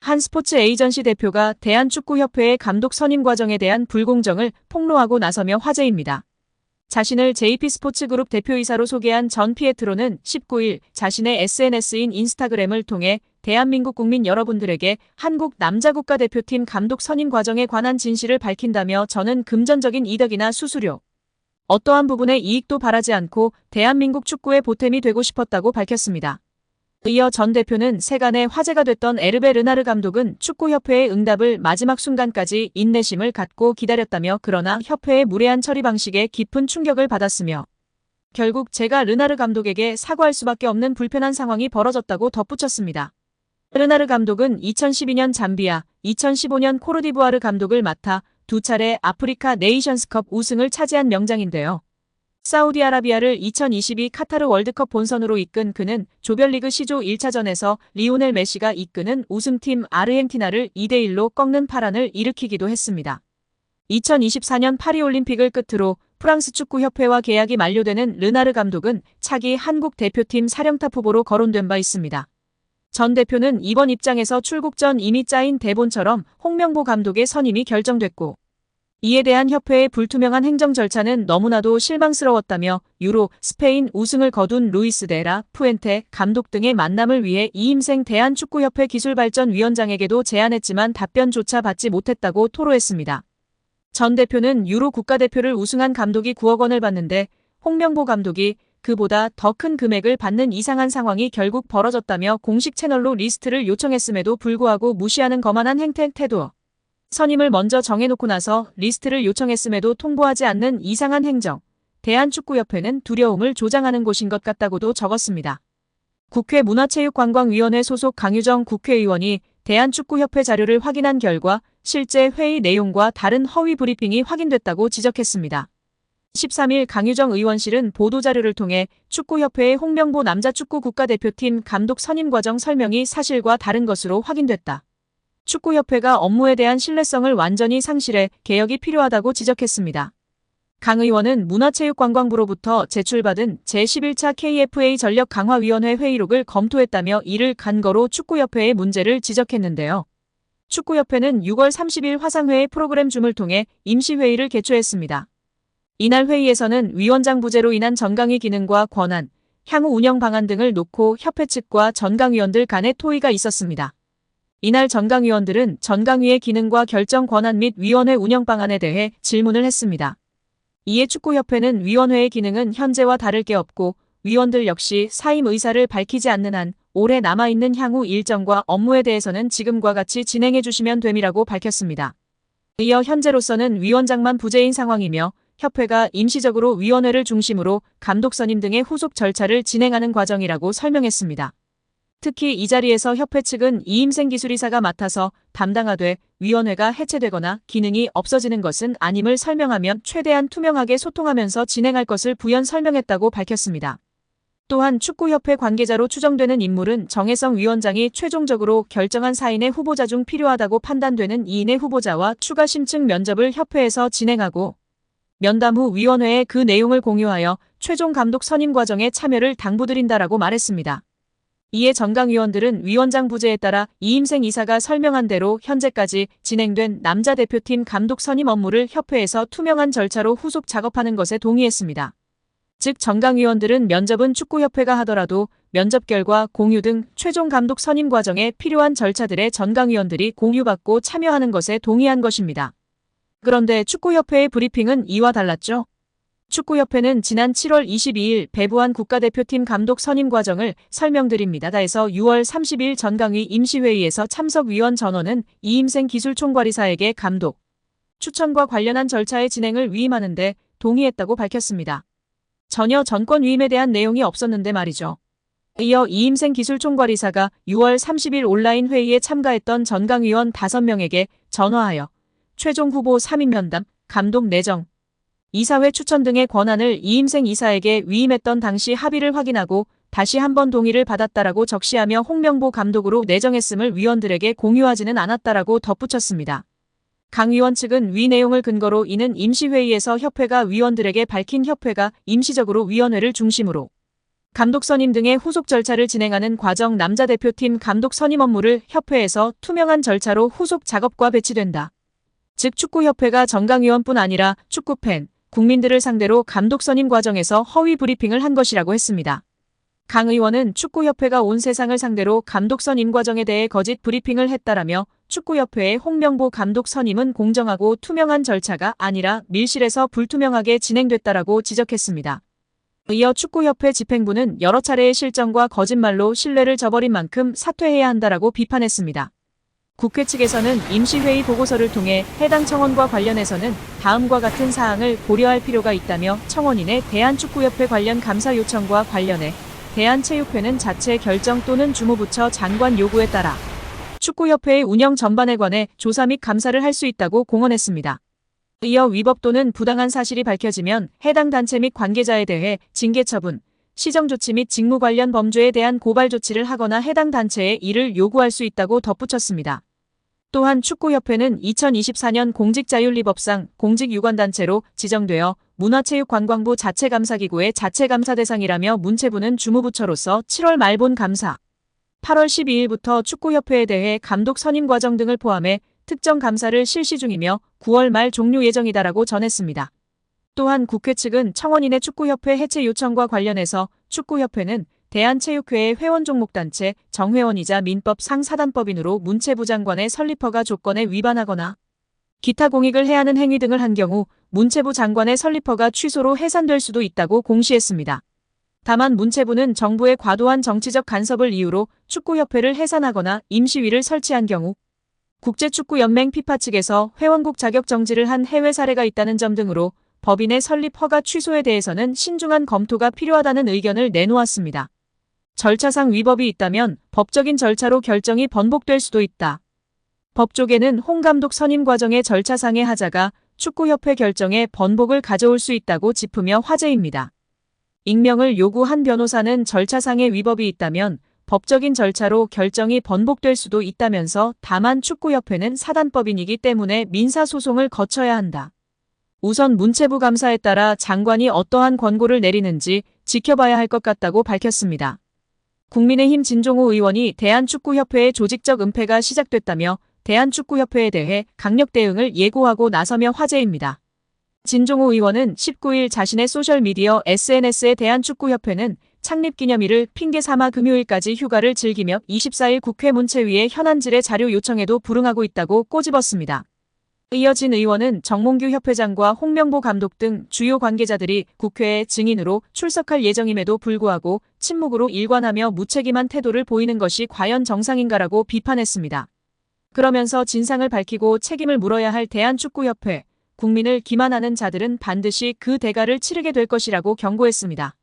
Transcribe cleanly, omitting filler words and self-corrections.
한 스포츠 에이전시 대표가 대한축구협회의 감독 선임 과정에 대한 불공정을 폭로하고 나서며 화제입니다. 자신을 JP스포츠그룹 대표이사로 소개한 전 피에트로는 19일 자신의 SNS인 인스타그램을 통해 대한민국 국민 여러분들에게 한국 남자국가대표팀 감독 선임 과정에 관한 진실을 밝힌다며 저는 금전적인 이득이나 수수료, 어떠한 부분의 이익도 바라지 않고 대한민국 축구의 보탬이 되고 싶었다고 밝혔습니다. 이어 전 대표는 세간에 화제가 됐던 에르베 르나르 감독은 축구협회의 응답을 마지막 순간까지 인내심을 갖고 기다렸다며 그러나 협회의 무례한 처리 방식에 깊은 충격을 받았으며 결국 제가 르나르 감독에게 사과할 수밖에 없는 불편한 상황이 벌어졌다고 덧붙였습니다. 르나르 감독은 2012년 잠비아, 2015년 코르디부아르 감독을 맡아 두 차례 아프리카 네이션스컵 우승을 차지한 명장인데요. 사우디아라비아를 2022 카타르 월드컵 본선으로 이끈 그는 조별리그 C조 1차전에서 리오넬 메시가 이끄는 우승팀 아르헨티나를 2대1로 꺾는 파란을 일으키기도 했습니다. 2024년 파리올림픽을 끝으로 프랑스 축구협회와 계약이 만료되는 르나르 감독은 차기 한국 대표팀 사령탑 후보로 거론된 바 있습니다. 전 대표는 이번 입장에서 출국 전 이미 짜인 대본처럼 홍명보 감독의 선임이 결정됐고 이에 대한 협회의 불투명한 행정 절차는 너무나도 실망스러웠다며 유로, 스페인 우승을 거둔 루이스 데라 푸엔테 감독 등의 만남을 위해 이임생 대한축구협회 기술발전위원장에게도 제안했지만 답변조차 받지 못했다고 토로했습니다. 전 대표는 유로 국가대표를 우승한 감독이 9억 원을 받는데 홍명보 감독이 그보다 더 큰 금액을 받는 이상한 상황이 결국 벌어졌다며 공식 채널로 리스트를 요청했음에도 불구하고 무시하는 거만한 태도. 선임을 먼저 정해놓고 나서 리스트를 요청했음에도 통보하지 않는 이상한 행정. 대한축구협회는 두려움을 조장하는 곳인 것 같다고도 적었습니다. 국회 문화체육관광위원회 소속 강유정 국회의원이 대한축구협회 자료를 확인한 결과 실제 회의 내용과 다른 허위 브리핑이 확인됐다고 지적했습니다. 13일 강유정 의원실은 보도자료를 통해 축구협회의 홍명보 남자축구 국가대표팀 감독 선임 과정 설명이 사실과 다른 것으로 확인됐다. 축구협회가 업무에 대한 신뢰성을 완전히 상실해 개혁이 필요하다고 지적했습니다. 강 의원은 문화체육관광부로부터 제출받은 제11차 KFA 전력강화위원회 회의록을 검토했다며 이를 근거로 축구협회의 문제를 지적했는데요. 축구협회는 6월 30일 화상회의 프로그램 줌을 통해 임시회의를 개최했습니다. 이날 회의에서는 위원장 부재로 인한 전강위 기능과 권한, 향후 운영 방안 등을 놓고 협회 측과 전강위원들 간의 토의가 있었습니다. 이날 전강위원들은 전강위의 기능과 결정 권한 및 위원회 운영 방안에 대해 질문을 했습니다. 이에 축구협회는 위원회의 기능은 현재와 다를 게 없고 위원들 역시 사임 의사를 밝히지 않는 한 올해 남아있는 향후 일정과 업무에 대해서는 지금과 같이 진행해 주시면 됨이라고 밝혔습니다. 이어 현재로서는 위원장만 부재인 상황이며 협회가 임시적으로 위원회를 중심으로 감독 선임 등의 후속 절차를 진행하는 과정이라고 설명했습니다. 특히 이 자리에서 협회 측은 이임생 기술이사가 맡아서 담당하되 위원회가 해체되거나 기능이 없어지는 것은 아님을 설명하며 최대한 투명하게 소통하면서 진행할 것을 부연 설명했다고 밝혔습니다. 또한 축구협회 관계자로 추정되는 인물은 정혜성 위원장이 최종적으로 결정한 4인의 후보자 중 필요하다고 판단되는 2인의 후보자와 추가 심층 면접을 협회에서 진행하고 면담 후 위원회에 그 내용을 공유하여 최종 감독 선임 과정에 참여를 당부드린다라고 말했습니다. 이에 전강위원들은 위원장 부재에 따라 이임생 이사가 설명한 대로 현재까지 진행된 남자 대표팀 감독 선임 업무를 협회에서 투명한 절차로 후속 작업하는 것에 동의했습니다. 즉 전강위원들은 면접은 축구협회가 하더라도 면접 결과 공유 등 최종 감독 선임 과정에 필요한 절차들에 전강위원들이 공유받고 참여하는 것에 동의한 것입니다. 그런데 축구협회의 브리핑은 이와 달랐죠. 축구협회는 지난 7월 22일 배부한 국가대표팀 감독 선임 과정을 설명드립니다. 다에서 6월 30일 전강위 임시회의에서 참석위원 전원은 이임생 기술총괄이사에게 감독 추천과 관련한 절차의 진행을 위임하는 데 동의했다고 밝혔습니다. 전혀 전권 위임에 대한 내용이 없었는데 말이죠. 이어 이임생 기술총괄이사가 6월 30일 온라인 회의에 참가했던 전강위원 5명에게 전화하여 최종 후보 3인 면담, 감독 내정, 이사회 추천 등의 권한을 이임생 이사에게 위임했던 당시 합의를 확인하고 다시 한번 동의를 받았다라고 적시하며 홍명보 감독으로 내정했음을 위원들에게 공유하지는 않았다라고 덧붙였습니다. 강 위원 측은 위 내용을 근거로 이는 임시회의에서 협회가 위원들에게 밝힌 협회가 임시적으로 위원회를 중심으로 감독 선임 등의 후속 절차를 진행하는 과정 남자 대표팀 감독 선임 업무를 협회에서 투명한 절차로 후속 작업과 배치된다. 즉 축구협회가 정강위원뿐 아니라 축구팬, 국민들을 상대로 감독 선임 과정에서 허위 브리핑을 한 것이라고 했습니다. 강 의원은 축구협회가 온 세상을 상대로 감독 선임 과정에 대해 거짓 브리핑을 했다라며 축구협회의 홍명보 감독 선임은 공정하고 투명한 절차가 아니라 밀실에서 불투명하게 진행됐다라고 지적했습니다. 이어 축구협회 집행부는 여러 차례의 실정과 거짓말로 신뢰를 저버린 만큼 사퇴해야 한다라고 비판했습니다. 국회 측에서는 임시회의 보고서를 통해 해당 청원과 관련해서는 다음과 같은 사항을 고려할 필요가 있다며 청원인의 대한축구협회 관련 감사 요청과 관련해 대한체육회는 자체 결정 또는 주무부처 장관 요구에 따라 축구협회의 운영 전반에 관해 조사 및 감사를 할 수 있다고 공언했습니다. 이어 위법 또는 부당한 사실이 밝혀지면 해당 단체 및 관계자에 대해 징계 처분, 시정조치 및 직무 관련 범죄에 대한 고발 조치를 하거나 해당 단체에 이를 요구할 수 있다고 덧붙였습니다. 또한 축구협회는 2024년 공직자윤리법상 공직유관단체로 지정되어 문화체육관광부 자체감사기구의 자체감사 대상이라며 문체부는 주무부처로서 7월 말본 감사, 8월 12일부터 축구협회에 대해 감독 선임 과정 등을 포함해 특정 감사를 실시 중이며 9월 말 종료 예정이다라고 전했습니다. 또한 국회 측은 청원인의 축구협회 해체 요청과 관련해서 축구협회는 대한체육회의 회원종목단체 정회원이자 민법상 사단법인으로 문체부 장관의 설립허가 조건에 위반하거나 기타 공익을 해하는 행위 등을 한 경우 문체부 장관의 설립허가 취소로 해산될 수도 있다고 공시했습니다. 다만 문체부는 정부의 과도한 정치적 간섭을 이유로 축구협회를 해산하거나 임시위를 설치한 경우 국제축구연맹 피파 측에서 회원국 자격 정지를 한 해외 사례가 있다는 점 등으로 법인의 설립 허가 취소에 대해서는 신중한 검토가 필요하다는 의견을 내놓았습니다. 절차상 위법이 있다면 법적인 절차로 결정이 번복될 수도 있다. 법조계는 홍 감독 선임 과정의 절차상의 하자가 축구협회 결정에 번복을 가져올 수 있다고 짚으며 화제입니다. 익명을 요구한 변호사는 절차상의 위법이 있다면 법적인 절차로 결정이 번복될 수도 있다면서 다만 축구협회는 사단법인이기 때문에 민사소송을 거쳐야 한다. 우선 문체부 감사에 따라 장관이 어떠한 권고를 내리는지 지켜봐야 할 것 같다고 밝혔습니다. 국민의힘 진종호 의원이 대한축구협회의 조직적 은폐가 시작됐다며 대한축구협회에 대해 강력 대응을 예고하고 나서며 화제입니다. 진종호 의원은 19일 자신의 소셜미디어 SNS에 대한축구협회는 창립기념일을 핑계 삼아 금요일까지 휴가를 즐기며 24일 국회 문체위에 현안질의 자료 요청에도 불응하고 있다고 꼬집었습니다. 이어진 의원은 정몽규 협회장과 홍명보 감독 등 주요 관계자들이 국회에 증인으로 출석할 예정임에도 불구하고 침묵으로 일관하며 무책임한 태도를 보이는 것이 과연 정상인가라고 비판했습니다. 그러면서 진상을 밝히고 책임을 물어야 할 대한축구협회, 국민을 기만하는 자들은 반드시 그 대가를 치르게 될 것이라고 경고했습니다.